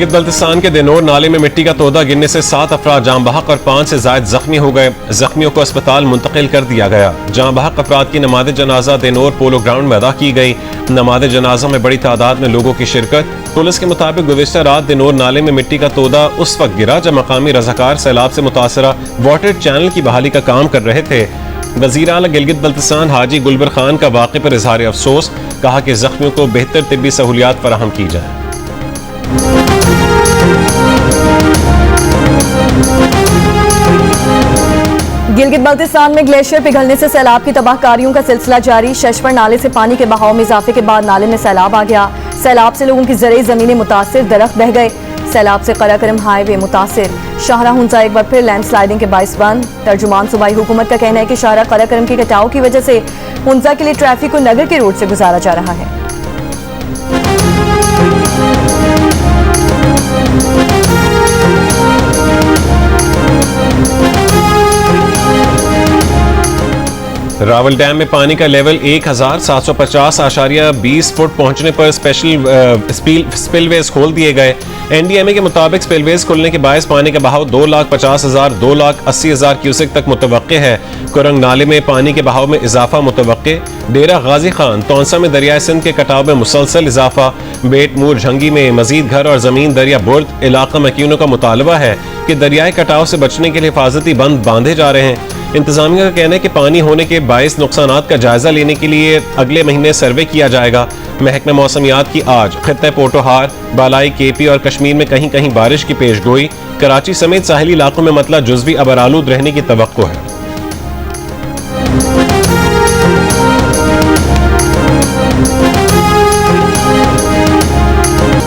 गिलगित बल्तिस्तान के दिनोर नाले में मिट्टी का तोदा गिरने से 7 अफराद जाँ बहक और 5 से ज़ायद जख्मी हो गए। जख्मियों को अस्पताल मुंतकिल कर दिया गया। जाँ बहक अफराद की नमाज जनाजा दिनोर पोलो ग्राउंड में अदा की गई। नमाज जनाजा में बड़ी तादाद में लोगों की शिरकत। पुलिस के मुताबिक गुज़िश्ता रात दिनोर नाले में मिट्टी का तोदा उस वक्त गिरा जब मकामी रज़ाकार सैलाब से मुतासरा वाटर चैनल की बहाली का काम कर रहे थे। वज़ीर आला गिलगित बल्तिस्तान हाजी गुलबर खान का वाक़े पर इजहार अफसोस, कहा कि जख्मियों को बेहतर तिब्बी सहूलियात फराहम की जाए। गिलगित बल्तिस्तान में ग्लेशियर पिघलने से सैलाब की तबाहकारियों का सिलसिला जारी। शशवर नाले से पानी के बहाव में इजाफे के बाद नाले में सैलाब आ गया। सैलाब से लोगों की ज़रई ज़मीनें मुतासिर, दरख्त बह गए। सैलाब से कराकरम हाईवे मुतासिर। शाहरा हुंजा एक बार फिर लैंडस्लाइडिंग के बाइस बंद। तर्जुमान सूबाई हुकूमत का कहना है कि शाहरा कराकरम के कटाव की वजह से हुंजा के लिए ट्रैफिक को नगर के रोड से गुजारा जा रहा है। रावल डैम में पानी का लेवल 1750.20 फुट पहुंचने पर स्पिलवेज खोल दिए गए। एनडीएमए के मुताबिक स्पिलवेज खुलने के बायस पानी का बहाव 2,50,000 2,80,000 क्यूसेक तक मुतवक्के है। कुरंग नाले में पानी के बहाव में इजाफा मुतवक्के। डेरा गाजी खान तौंसा में दरियाए सिंध के कटाव में मुसलसल इजाफा। बेट मूर झंगी में मजीद घर और जमीन दरिया बुर्द। इलाका मकीनों का मुतालबा है कि दरियाई कटाव से बचने के लिए हिफाजती बंद बांधे जा रहे हैं। इंतजामिया का कहना है कि पानी होने के बायस नुकसानात का जायजा लेने के लिए अगले महीने सर्वे किया जाएगा। महकमे मौसमियात की आज खित्ते पोटोहार, बालाई, केपी और कश्मीर में कहीं कहीं बारिश की पेशगोई। कराची समेत साहिली इलाकों में मतला जुज़वी अबरालूद रहने की तवक्को है।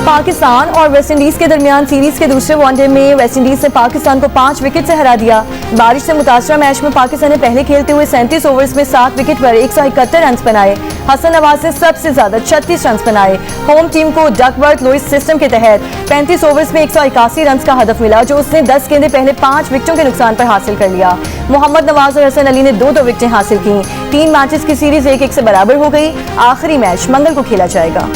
पाकिस्तान और वेस्टइंडीज के दरमियान सीरीज के दूसरे वनडे में वेस्टइंडीज ने पाकिस्तान को 5 विकेट से हरा दिया। बारिश से मुतासरा मैच में पाकिस्तान ने पहले खेलते हुए 37 ओवर्स में 7 विकेट पर 171 रन बनाए। हसन नवाज ने सबसे ज्यादा 36 रन बनाए। होम टीम को डकवर्थ लुइस सिस्टम के तहत 35 ओवर्स में 181 रन का हदफ मिला, जो उसने 10 गेंदें पहले 5 विकेटों के नुकसान पर हासिल कर लिया। मोहम्मद नवाज और हसन अली ने 2-2 विकेटें हासिल की। 3 मैचेस की सीरीज 1-1 से बराबर हो गई। आखिरी मैच मंगल को खेला जाएगा।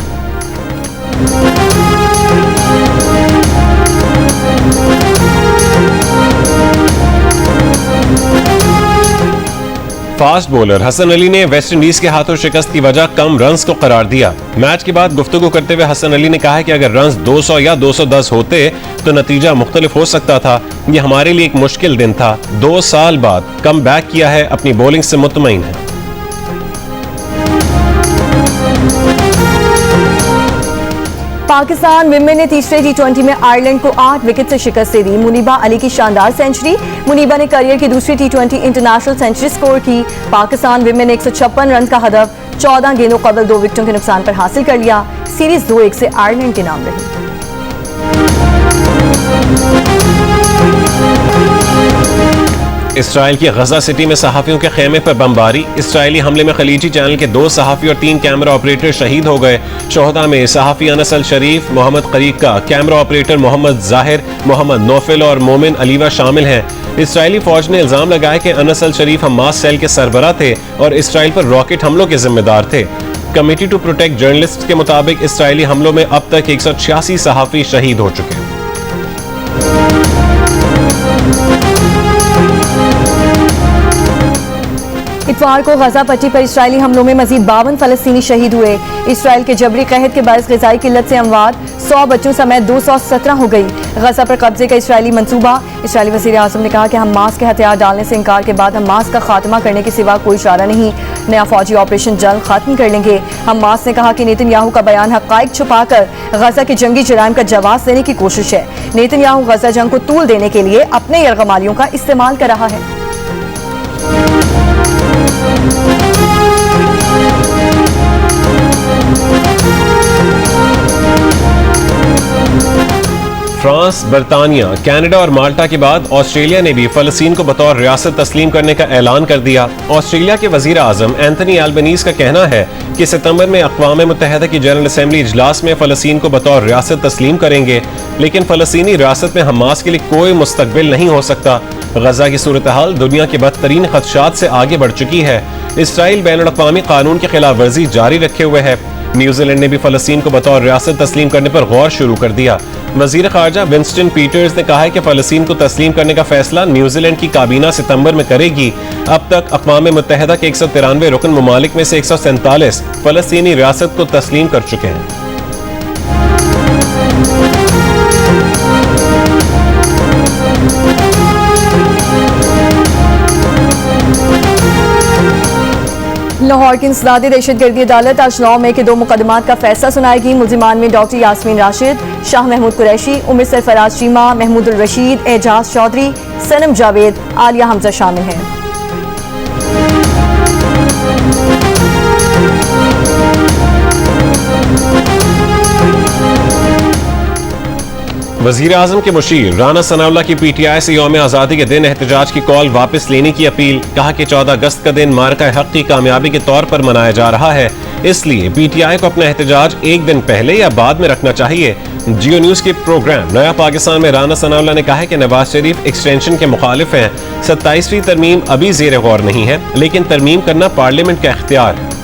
फास्ट बॉलर हसन अली ने वेस्ट इंडीज के हाथों शिकस्त की वजह कम रन्स को करार दिया। मैच के बाद गुफ्तगू करते हुए हसन अली ने कहा कि अगर रन्स 200 या 210 होते तो नतीजा मुख्तलिफ हो सकता था। यह हमारे लिए एक मुश्किल दिन था। 2 साल बाद कम बैक किया है, अपनी बॉलिंग से मुतमईन है। पाकिस्तान विमेन ने तीसरे T20 में आयरलैंड को 8 विकेट से शिकस्त दे दी। मुनीबा अली की शानदार सेंचुरी। मुनीबा ने करियर की दूसरी T20 इंटरनेशनल सेंचुरी स्कोर की। पाकिस्तान विमेन ने 156 रन का हदफ 14 गेंदों कबल 2 विकेटों के नुकसान पर हासिल कर लिया। सीरीज 2-1 से आयरलैंड के नाम रही। इसराइल की गजा सिटी में सहाफियों के खेमे पर बमबारी। इसराइली हमले में खलीजी चैनल के 2 सहाफी और 3 कैमरा ऑपरेटर शहीद हो गए। शोहदा में सहाफी अनस अल शरीफ, मोहम्मद करीका, कैमरा ऑपरेटर मोहम्मद जाहिर, मोहम्मद नौफिल और मोमिन अलीवा शामिल हैं। इसराइली फौज ने इल्जाम लगाया कि अनस अल शरीफ हमास सेल के सरबराह थे और इसराइल पर रॉकेट हमलों के जिम्मेदार थे। कमेटी टू प्रोटेक्ट जर्नलिस्ट के मुताबिक इसराइली हमलों में अब तक 186 सहाफी शहीद हो चुके हैं। इतवार को गजा पट्टी पर इसराइली हमलों में मजीद 52 फलस्तीनी शहीद हुए। इसराइल के जबरी कहत के बायस ग़िज़ाई किल्लत से अमवात 100 बच्चों समेत 217 हो गई। गजा पर कब्जे का इसराइली मंसूबा। इसराइली वज़ीर आज़म ने कहा कि हमास के हथियार डालने से इनकार के बाद हमास का खात्मा करने के सिवा कोई चारा नहीं। नया फौजी ऑपरेशन जल्द खत्म कर लेंगे। हमास ने कहा कि नेतन्याहू का बयान हक़ाइक़ छुपाकर गजा के जंगी जराइम का जवाब देने की कोशिश है। नेतन्याहू गजा जंग को तूल देने के लिए अपने यरगमालियों का इस्तेमाल कर रहा है। फ्रांस, बरतानिया, कनाडा और माल्टा के बाद ऑस्ट्रेलिया ने भी फ़लस्तीन को बतौर रियासत तस्लीम करने का ऐलान कर दिया। ऑस्ट्रेलिया के वज़ीर आज़म एंथनी एल्बनीज़ का कहना है कि सितंबर में अक़वाम मुत्तहिदा की जनरल असेंबली इजलास में फ़लस्तीन को बतौर रियासत तस्लीम करेंगे, लेकिन फ़लस्तीनी रियासत में हमास के लिए कोई मुस्तक़बिल नहीं हो सकता। गजा की सूरत हाल दुनिया के बदतरीन खदशात से आगे बढ़ चुकी है। इसराइल बैनुल अक़वामी कानून की खिलाफ वर्जी जारी रखे हुए है। न्यूजीलैंड ने भी फलस्तीन को बतौर रियासत तस्लीम करने पर गौर शुरू कर दिया। वजीर खारजा विंस्टन पीटर्स ने कहा है कि फलस्तीन को तस्लीम करने का फैसला न्यूजीलैंड की काबीना सितंबर में करेगी। अब तक अक़वाम मुत्तहिदा के 193 रुकन ममालिक में से 147 फलस्तीनी रियासत को तस्लीम कर चुके हैं। लाहौर की इंसदादी दहशतगर्दी अदालत आज 9 मई के 2 मुकदमात का फैसला सुनाएगी। मुल्जिमान में डॉक्टर यास्मीन राशिद, शाह महमूद कुरैशी, उमर सरफराज चीमा, महमूद उल रशीद, एजाज चौधरी, सनम जावेद, आलिया हमजा शामिल हैं। वजीर आजम के मुशीर राना सनाउल्लाह की पीटीआई से यौम आज़ादी के दिन एहतजाज की कॉल वापस लेने की अपील। कहा कि 14 अगस्त का दिन मार्का हक की कामयाबी के तौर पर मनाया जा रहा है, इसलिए पीटीआई को अपना एहतजाज एक दिन पहले या बाद में रखना चाहिए। जियो न्यूज के प्रोग्राम नया पाकिस्तान में राना सनाउल्लाह ने कहा है कि नवाज शरीफ एक्सटेंशन के मुखालिफ हैं। 27वीं तरमीम अभी ज़ेर गौर नहीं है, लेकिन तरमीम करना पार्लियामेंट का इख्तियार है।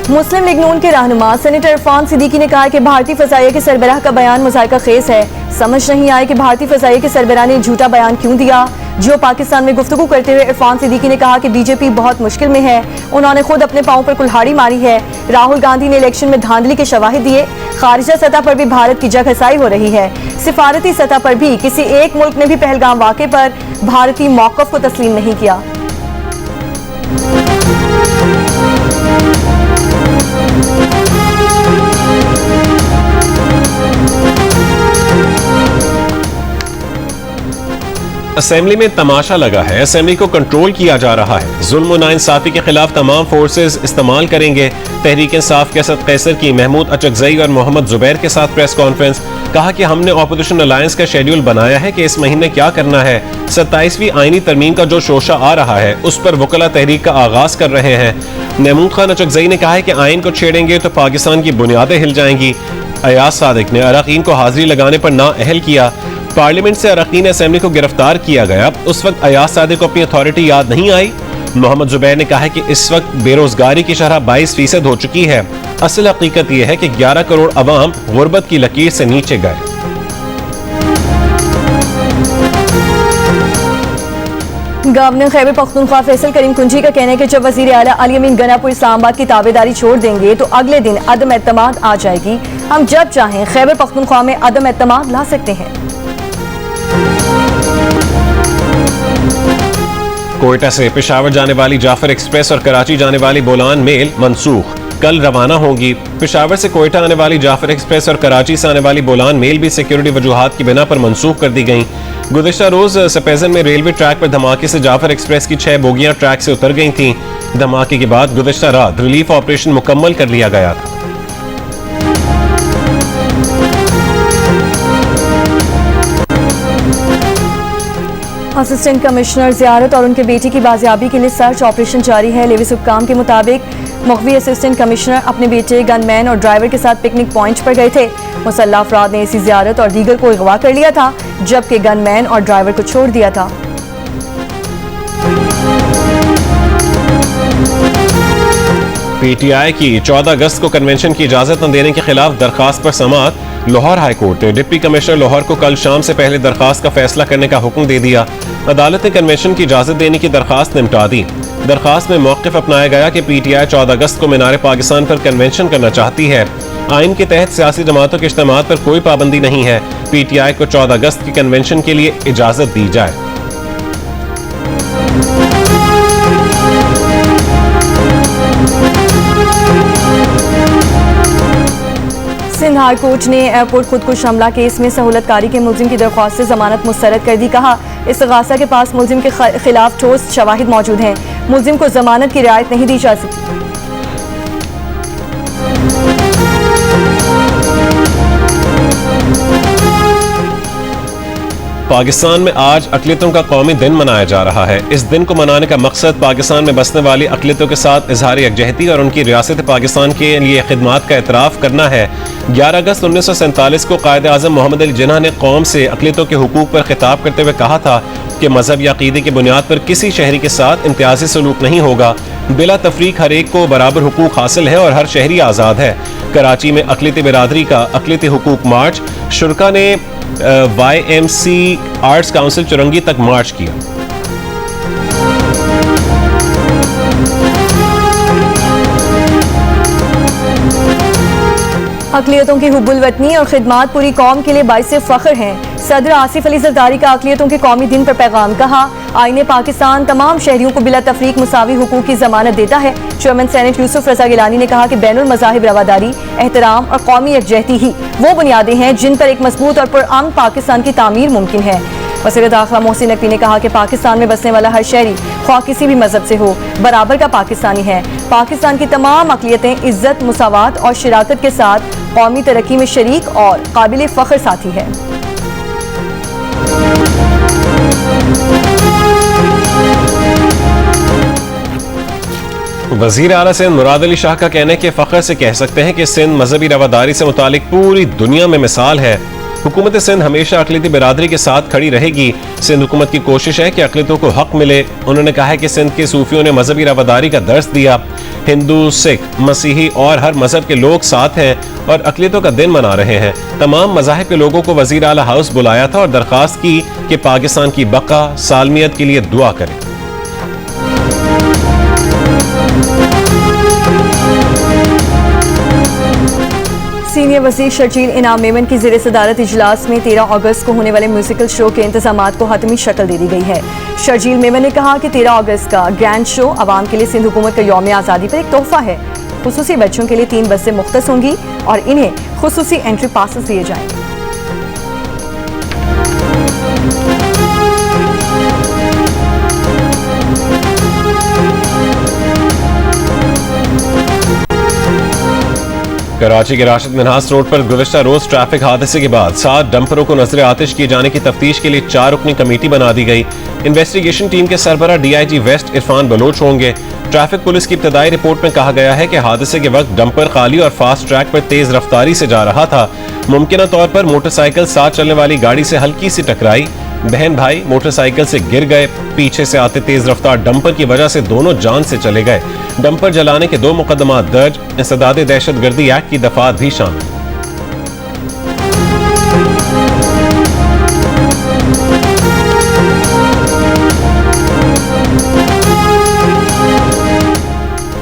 मुस्लिम लीग नून के रहनुमा सेनेटर इरफान सिद्दीकी ने कहा है कि भारतीय फजाइया के सरबराह का बयान मुज़ाहिका खेज है। समझ नहीं आए कि भारतीय फजाइया के सरबराह ने झूठा बयान क्यों दिया। जियो पाकिस्तान में गुफ्तगू करते हुए इरफान सिद्दीकी ने कहा कि बीजेपी बहुत मुश्किल में है, उन्होंने खुद अपने पांव पर कुल्हाड़ी मारी है। राहुल गांधी ने इलेक्शन में धांधली के शवाहिद दिए। खारिजा सतह पर भी भारत की जगहसाई हो रही है। सिफारती सतह पर भी किसी एक मुल्क ने भी पहलगाम वाक़े पर भारतीय मौक़िफ़ को तस्लीम नहीं किया। असेंबली में तमाशा लगा है, असेंबली को कंट्रोल किया जा रहा है। जुल्म और नाइंसाफी के खिलाफ तमाम फोर्सेस इस्तेमाल करेंगे। तहरीक इंसाफ के असद कैसर की महमूद अचकजई और मोहम्मद जुबैर के साथ प्रेस कॉन्फ्रेंस। कहा कि हमने ऑपोजिशन अलायंस का शेड्यूल बनाया है कि इस महीने क्या करना है। 27वीं आईनी तरमीम का जो शोशा आ रहा है उस पर वकला तहरीक का आगाज कर रहे हैं। महमूद खान अचकजई ने कहा है कि आइन को छेड़ेंगे तो पाकिस्तान की बुनियादें हिल जाएंगी। अयाज सादिक ने अरकान को हाजिरी लगाने पर नाअहल किया। पार्लियामेंट से अरकान असेंबली को गिरफ्तार किया गया, उस वक्त अयाज सादिक को अपनी अथॉरिटी याद नहीं आई। मोहम्मद जुबैर ने कहा है कि इस वक्त बेरोजगारी की शरह 22% हो चुकी है। असल हकीकत यह है कि 11 करोड़ अवाम गुर्बत की लकीर से नीचे गए। गवर्नर खैबर पख्तूनख्वा फैसल करीम कुंजी का कहना है कि जब वजीर आला अली अमीन गनापुर इस्लामाबाद की ताबेदारी छोड़ देंगे तो अगले दिन अदम एतमाद आ जाएगी। हम जब चाहें खैबर पख्तूनख्वा में अदम एतमाद ला सकते हैं। कोयटा से पेशावर जाने वाली जाफर एक्सप्रेस और कराची जाने वाली बोलान मेल मनसूख, कल रवाना होंगी। पेशावर से कोयटा आने वाली जाफर एक्सप्रेस और कराची से आने वाली बोलान मेल भी सिक्योरिटी वजूहात की बिना पर मनसूख कर दी गई। गुज़िश्ता रोज सपेजन में रेलवे ट्रैक पर धमाके से जाफर एक्सप्रेस की 6 बोगियां ट्रैक से उतर गई थीं। धमाके के बाद गुज़िश्ता रात रिलीफ ऑपरेशन मुकम्मल कर लिया गया था। असिस्टेंट कमिश्नर ज़ियारत और उनके बेटी की बाजियाबी के लिए सर्च ऑपरेशन जारी है। लेविस हुक्काम के मुताबिक मखवी असिस्टेंट कमिश्नर अपने बेटे, गनमैन और ड्राइवर के साथ पिकनिक पॉइंट पर गए थे। मुसल्लह अफराद ने इसी ज़ियारत और दीगर को अगवा कर लिया था, जबकि गनमैन और ड्राइवर को छोड़ दिया था। पीटीआई की 14 अगस्त को कन्वेंशन की इजाजत न देने के खिलाफ दरखास्त पर समाअत। लाहौर हाई कोर्ट ने डिप्टी कमिश्नर लाहौर को कल शाम से पहले दरखास्त का फैसला करने का हुक्म दे दिया। अदालत ने कन्वेंशन की इजाजत देने की दरखास्त निपटा दी। दरखास्त में मौक़िफ़ अपनाया गया कि पीटीआई 14 अगस्त को मीनार पाकिस्तान पर कन्वेंशन करना चाहती है। आइन के तहत सियासी जमातों के इज्तिमात पर कोई पाबंदी नहीं है। पीटीआई को 14 अगस्त की कन्वेंशन के लिए इजाजत दी जाए। सिंध हाई कोर्ट ने एयरपोर्ट खुदकुश हमला केस में सहूलतकारी के मुलजिम की दरख्वास्त से जमानत मुस्तरद कर दी। कहा, इस्तगासा के पास मुलजिम के खिलाफ ठोस शवाहिद मौजूद हैं। मुलजिम को जमानत की रियायत नहीं दी जा सकती। पाकिस्तान में आज अक़लियतों का कौमी दिन मनाया जा रहा है। इस दिन को मनाने का मकसद पाकिस्तान में बसने वाली अक़लियतों के साथ इजहार यकजहती और उनकी रियासत पाकिस्तान के लिए खिदमात का एतराफ़ करना है। 11 अगस्त 1947 को कायद आज़म मोहम्मद अली जिन्ना ने कौम से अक़लियतों के हुकूक़ पर खिताब करते हुए कहा था कि मजहब या अकीदे की बुनियाद पर किसी शहरी के साथ इम्तियाजी सलूक नहीं होगा। बिला तफरीक हर एक को बराबर हुकूक हासिल है और हर शहरी आज़ाद है। कराची में अक़लियती बिरादरी का अक़लियती हुकूक मार्च, शुरका ने YMC आर्ट्स काउंसिल चुरंगी तक मार्च किया। अक़लियतों की हुब्बुल वतनी और खिदमात पूरी कौम के लिए बाइस फ़ख्र हैं। सदर आसिफ अली ज़रदारी का अक़लियतों के कौमी दिन पर पैगाम। कहा, आईने पाकिस्तान तमाम शहरियों को बिला तफरीक मुसावी हुकूक की ज़मानत देता है। चेयरमैन सेनेट यूसुफ रज़ा गिलानी ने कहा कि बैनुल मज़ाहिब रवादारी, एहतराम और कौमी यकजहती ही वो बुनियादें हैं जिन पर एक मजबूत और पुरअमन पाकिस्तान की तामीर मुमकिन है। वज़ीर दाखिला मोहसिन नकवी ने कहा कि पाकिस्तान में बसने वाला हर शहरी ख्वाह किसी भी मजहब से हो, बराबर का पाकिस्तानी है। पाकिस्तान की तमाम अक़लियतें इज्जत, मुसावात और शराकत के साथ कौमी तरक्की में शरीक और काबिल फ़ख्र साथी है। वज़ीर आला सिंध मुराद अली शाह का कहना है कि फ़ख्र से कह सकते हैं कि सिंध मजहबी रवादारी से मुतालिक पूरी दुनिया में मिसाल है। हुकूमत सिंध हमेशा अक़लियती बिरादरी के साथ खड़ी रहेगी। सिंध हुकूमत की कोशिश है कि अक़लियतों को हक मिले। उन्होंने कहा है कि सिंध के सूफियों ने मजहबी रवादारी का दर्स दिया। हिंदू, सिख, मसीही और हर मजहब के लोग साथ हैं और अक़लियतों का दिन मना रहे हैं। तमाम मज़ाहिब के लोगों को वज़ीर आला हाउस बुलाया था और दरख्वास्त की कि पाकिस्तान की बका सालमियत के लिए दुआ करें। सीनियर वज़ीर शर्जील इनाम मेमन की ज़ेर सदारत इजलास में 13 अगस्त को होने वाले म्यूजिकल शो के इंतजामात को हतमी शक्ल दे दी गई है। शर्जील मेमन ने कहा कि 13 अगस्त का ग्रैंड शो अवाम के लिए सिंध हुकूमत का यौम आज़ादी पर एक तोहफा है। खुसूसी बच्चों के लिए 3 बसें मुख्तस होंगी और इन्हें खुसूसी एंट्री पासेस दिए जाएंगे। कराची के राशिद मिन्हास रोड पर गुज़िश्ता रोज ट्रैफिक हादसे के बाद 7 डंपरों को नजर आतिश किए जाने की तफ्तीश के लिए 4 रुकनी कमेटी बना दी गई। इन्वेस्टिगेशन टीम के सरबराह DIG वेस्ट इरफान बलोच होंगे। ट्रैफिक पुलिस की इब्तदाई रिपोर्ट में कहा गया है कि हादसे के वक्त डंपर खाली और फास्ट ट्रैक पर तेज रफ्तारी से जा रहा था। मुमकिना तौर पर मोटरसाइकिल साथ चलने वाली गाड़ी से हल्की सी टकराई। बहन भाई मोटरसाइकिल से गिर गए। पीछे से आते तेज रफ्तार डंपर की वजह से दोनों जान से चले गए। डंपर जलाने के 2 मुकदमा दर्ज। इंसदाद दहशतगर्दी एक्ट की दफात भी शामिल।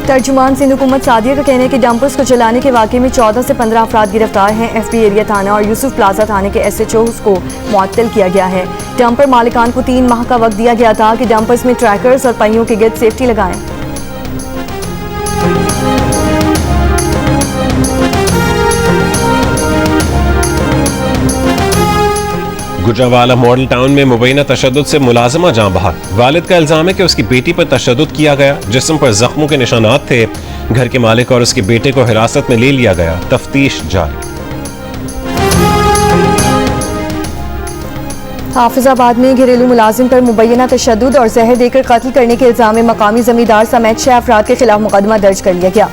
तर्जुमान सिंध हुकूमत सादिया का कहना है कि डंपर्स को जलाने के वाक़े में 14 से 15 अफराद गिरफ्तार हैं। FB एरिया थाना और यूसुफ प्लाजा थाने के SHOs को मुअत्तल किया गया है। डंपर मालिकान को 3 माह का वक्त दिया गया था कि डंपर्स में ट्रैकर्स और पहियों के गिर्द सेफ्टी लगाएं। गुजरावाला मॉडल टाउन में मुबैना तशद्दुद से मुलाजिमा जाँ बहक। वालिद का इल्जाम है कि उसकी बेटी पर तशद्दुद किया गया। जिस्म पर जख्मों के निशानात थे। घर के मालिक और उसके बेटे को हिरासत में ले लिया गया। तफ्तीश जारी। हाफिजाबाद में घरेलू मुलाजिम पर मुबैना तशद्दुद और जहर देकर कत्ल करने के इल्जाम में मकामी जमींदार समेत 6 अफराद के खिलाफ मुकदमा दर्ज कर लिया गया।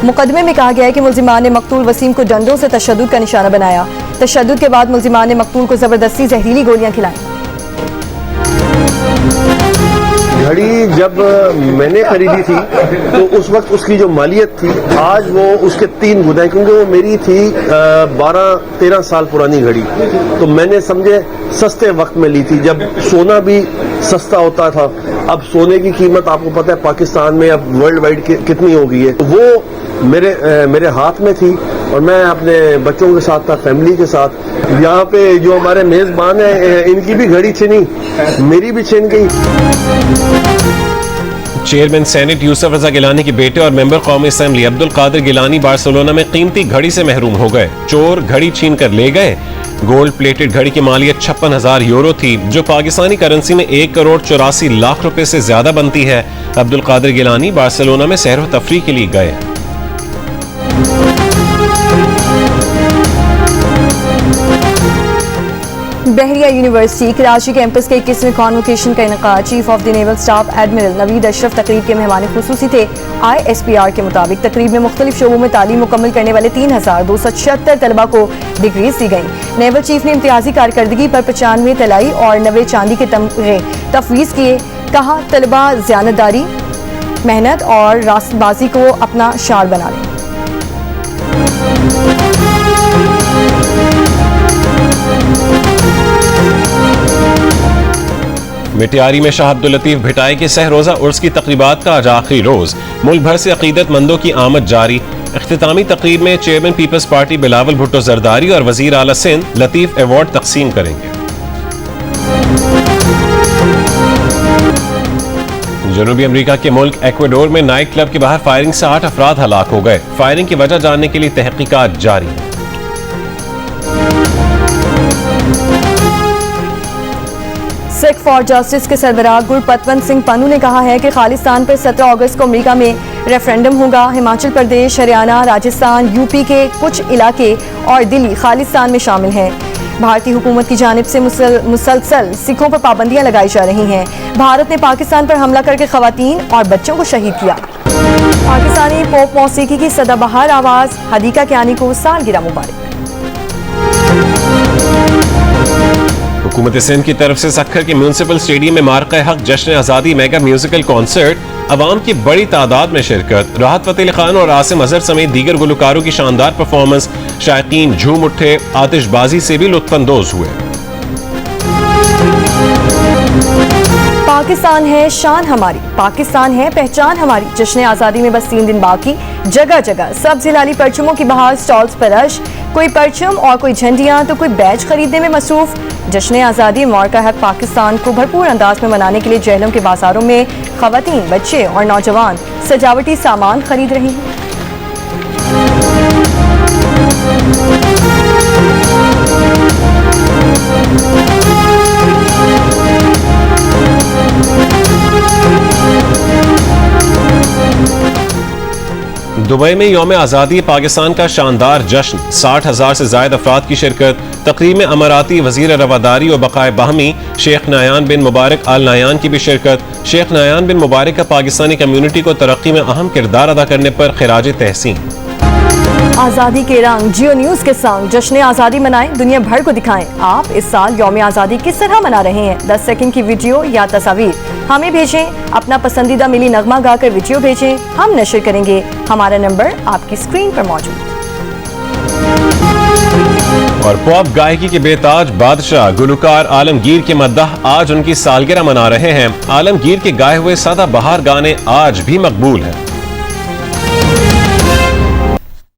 मुकदमे में कहा गया है कि मुल्जिमान ने मकतूल वसीम को डंडों से तशद्दुद का निशाना बनाया। तशद्दुद के बाद मुल्जिमान ने मकतूल को जबरदस्ती जहरीली गोलियां खिलाई। घड़ी जब मैंने खरीदी थी तो उस वक्त उसकी जो मालियत थी, आज वो उसके 3 गुना, क्योंकि वो मेरी थी 12-13 साल पुरानी घड़ी। तो मैंने समझे सस्ते वक्त में ली थी जब सोना भी सस्ता होता था। अब सोने की कीमत आपको पता है पाकिस्तान में अब वर्ल्ड वाइड कितनी हो गई है। तो वो मेरे हाथ में थी और मैं अपने बच्चों के साथ था, फैमिली के साथ। यहाँ पे जो हमारे मेजबान है इनकी भी घड़ी छिनी, मेरी भी छिन गई। चेयरमैन सेनेट यूसुफ रजा गिलानी के बेटे और मेंबर कौमी असेंबली अब्दुल कादिर गिलानी बार्सिलोना में कीमती घड़ी से महरूम हो गए। चोर घड़ी छीन कर ले गए। गोल्ड प्लेटेड घड़ी की मालियत 56,000 यूरो थी, जो पाकिस्तानी करेंसी में 1 करोड़ 84 लाख रुपए से ज्यादा बनती है। अब्दुल कादिर गिलानी बार्सिलोना में सैर व तफरीह के लिए गए। बहरिया यूनिवर्सिटी कराची कैंपस के 21वें कॉन्वोकेशन का इनेकाद। Chief of the naval staff admiral Naveed Ashraf तकरीब के मेहमान खुसूसी थे। ISPR के मुताबिक तकरीब में मुख्तलिफ शोबों में तालीम मुकम्मल करने वाले 3276 तलबा को डिग्रीज दी गई। नेवल चीफ ने इम्तियाजी कारकर्दगी पर 95 तलाई और 90 चांदी के तमगे तफवीज़ किए। कहा तलबा ज़ियानतदारी, मेहनत और रास्तबाजी को अपना शार बना लें। मिटियारी में शाह अब्दुल लतीफ भिटाई के सह रोजा उर्स की तकरीबात का आज आखिरी रोज। मुल्क भर से अकीदतमंदों की आमद जारी। इख्तितामी तकरीब में चेयरमैन पीपल्स पार्टी बिलावल भुट्टो जरदारी और वजीर आला सिंध लतीफ अवार्ड तकसीम करेंगे। जनूबी अमेरिका के मुल्क एक्वाडोर में नाइट क्लब के बाहर फायरिंग से 8 अफराद हलाक हो गए। फायरिंग की वजह जानने के लिए तहकीकात जारी है। सिख फॉर जस्टिस के सरबराह गुरपतवंत सिंह पन्नू ने कहा है कि खालिस्तान पर 17 अगस्त को अमेरिका में रेफरेंडम होगा। हिमाचल प्रदेश, हरियाणा, राजस्थान, यूपी के कुछ इलाके और दिल्ली खालिस्तान में शामिल हैं। भारतीय हुकूमत की जानिब से मुसलसल सिखों पर पाबंदियां लगाई जा रही हैं। भारत ने पाकिस्तान पर हमला करके खवातीन और बच्चों को शहीद किया। पाकिस्तानी पॉप मौसीकी की सदाबहार आवाज हदीका कियानी को सालगिरह मुबारक। हुकूमत सिंध की तरफ से सक्खर के म्यूनसिपल स्टेडियम में मार्का हक जश्न आज़ादी मेगा म्यूजिकल कॉन्सर्ट। अवाम की बड़ी तादाद में शिरकत। राहत फतेह अली खान और आसिम अजहर समेत दीगर गुलकारों की शानदार परफॉर्मेंस। शायकीन झूम उठे, आतिशबाजी से भी लुत्फानंदोज हुए। पाकिस्तान है शान हमारी, पाकिस्तान है पहचान हमारी। जश्न आज़ादी में बस 3 दिन बाकी। जगह जगह सब जिलाली परचमों की बहार, स्टॉल्स पर रश। कोई परचम और कोई झंडियां तो कोई बैज खरीदने में मसरूफ। जश्न आज़ादी मार्का हक पाकिस्तान को भरपूर अंदाज में मनाने के लिए जहलम के बाजारों में खवातीन, बच्चे और नौजवान सजावटी सामान खरीद रहे हैं। दुबई में यौम आज़ादी पाकिस्तान का शानदार जश्न। 60,000 से ज्यादा अफराद की शिरकत। तकरीब में अमाराती वजीर रवादारी और बकाए बाहमी शेख नायान बिन मुबारक आल नायान की भी शिरकत। शेख नायान बिन मुबारक का पाकिस्तानी कम्युनिटी को तरक्की में अहम किरदार अदा करने पर खिराज तहसीन। आज़ादी के रंग जियो न्यूज के संग जश्न आज़ादी मनाएं, दुनिया भर को दिखाएं आप इस साल यौम आज़ादी किस तरह मना रहे हैं। 10 सेकंड की वीडियो या तस्वीर हमें भेजें। अपना पसंदीदा मिली नगमा गाकर वीडियो भेजें, हम नशर करेंगे। हमारा नंबर आपकी स्क्रीन पर मौजूद। और पॉप गायकी के बेताज बादशाह गुलकार आलमगीर के मद्दाह आज उनकी सालगिरह मना रहे हैं। आलमगीर के गाए हुए सदाबहार गाने आज भी मकबूल हैं।